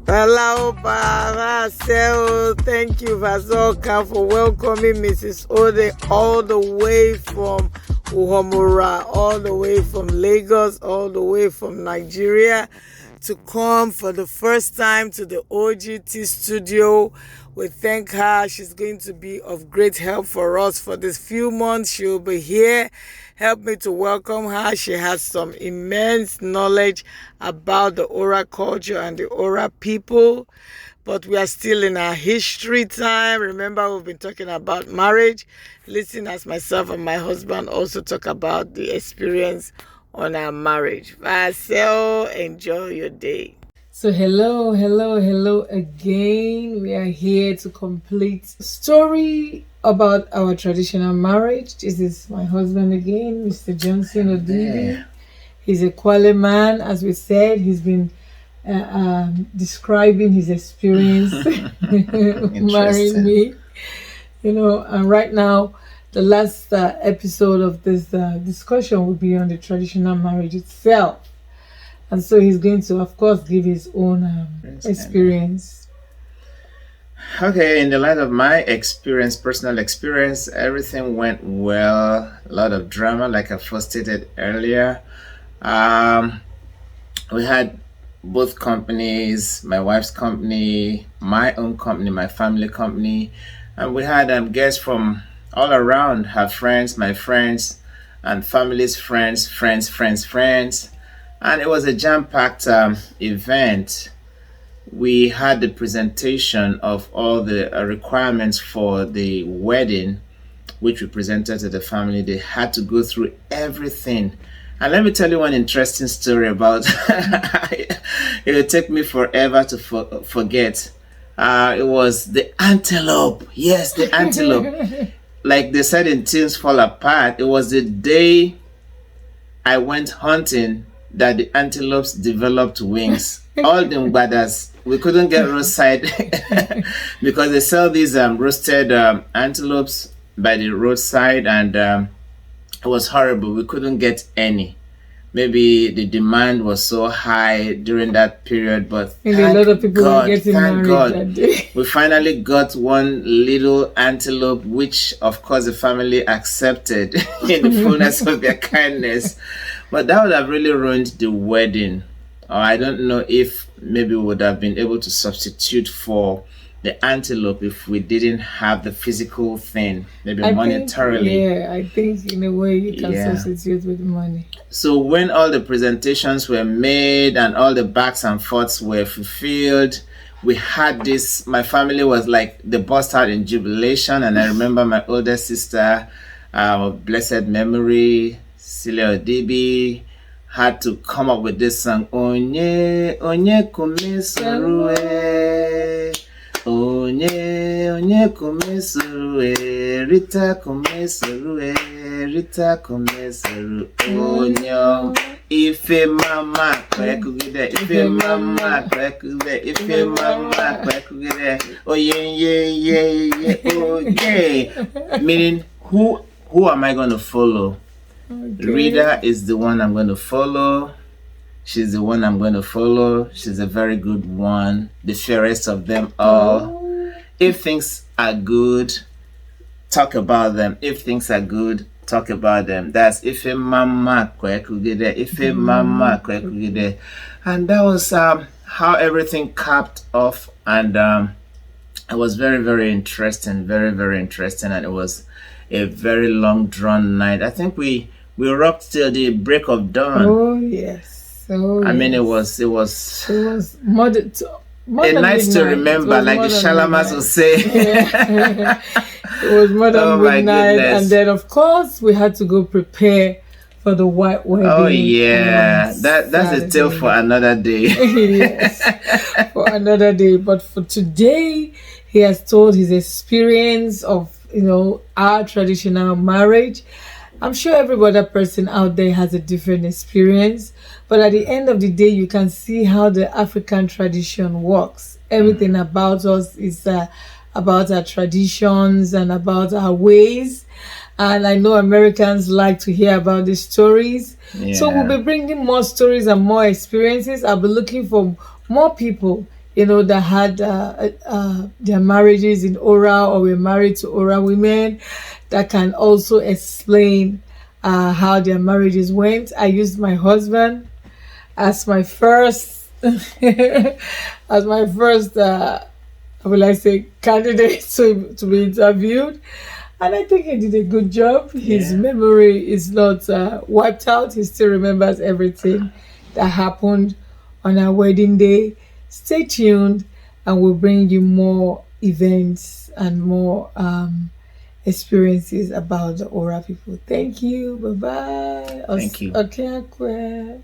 Hello, Paracel. Thank you, Vazoka, for welcoming Mrs. Ode all the way from Uhomura, all the way from Lagos, all the way from Nigeria to come for the first time to the OGT studio. We thank her. She's going to be of great help for us for this few months. She'll be here. Help me to welcome her. She has some immense knowledge about the Ora culture and the Ora people. But we are still in our history time. Remember, we've been talking about marriage. Listen as myself and my husband also talk about the experience on our marriage. So enjoy your day. So hello again. We are here to complete story about our traditional marriage. This is my husband again, Mr. Johnson Odili. He's a Kwale man, as we said. He's been describing his experience marrying me. And right now, the last episode of this discussion will be on the traditional marriage itself. And so he's going to, of course, give his own experience. Okay, in the light of my experience, personal experience, everything went well. A lot of drama, like I first stated earlier. We had both companies, my wife's company, my own company, my family company, and we had guests from all around, her friends, my friends, and family's friends. And it was a jam-packed event. We had the presentation of all the requirements for the wedding, which we presented to the family. They had to go through everything. And let me tell you one interesting story about it will take me forever to forget. It was the antelope. Yes, the antelope. Like they said in Things Fall Apart, it was the day I went hunting that the antelopes developed wings. All the Ngbadas, we couldn't get roadside because they sell these roasted antelopes by the roadside, and it was horrible. We couldn't get any. Maybe the demand was so high during that period, but maybe a lot of people were getting married that day. We finally got one little antelope, which of course the family accepted in the fullness of their kindness. But that would have really ruined the wedding. Or I don't know if maybe we would have been able to substitute for the antelope if we didn't have the physical thing, maybe monetarily. I think in a way you can substitute with money. So when all the presentations were made and all the backs and forths were fulfilled, we had this, my family was like, they burst out in jubilation. And I remember my older sister, blessed memory, Celia Odibi, had to come up with this song, Onye kume sorue, Onye kume sorue, Rita kume sorue, Rita kume sorue, Onyo. Ife mama kwekugide, ife mama kwekugide, ife mama kwekugide, oh yeah, oh yeah. Meaning, who am I going to follow? Okay. Rita is the one I'm going to follow. She's the one I'm going to follow. She's a very good one, the fairest of them all. If things are good, talk about them. If things are good, talk about them. That's Ife Mama Kwekugide, Ife Mama Kwekugide. And that was how everything capped off. And it was very, very interesting. Very, very interesting. And it was a very long drawn night. I think we rocked till the break of dawn. Oh yes. I mean, it was more than a night to remember, like the Shalamas will say. Yeah. It was more than midnight, and then of course we had to go prepare for the white wedding. Oh yeah, that's a tale for another day. Yes, for another day. But for today, he has told his experience of our traditional marriage. I'm sure every other person out there has a different experience, but at the end of the day, you can see how the African tradition works. Everything about us is about our traditions and about our ways. And I know Americans like to hear about these stories. Yeah. So we'll be bringing more stories and more experiences. I'll be looking for more people that had their marriages in Aura or were married to Aura women, that can also explain how their marriages went. I used my husband as my first, as my first, will I say, candidate to be interviewed. And I think he did a good job. His Yeah. memory is not wiped out. He still remembers everything that happened on our wedding day. Stay tuned, and we'll bring you more events and more experiences about the Aura people. Thank you. Bye bye. Thank you. Okay.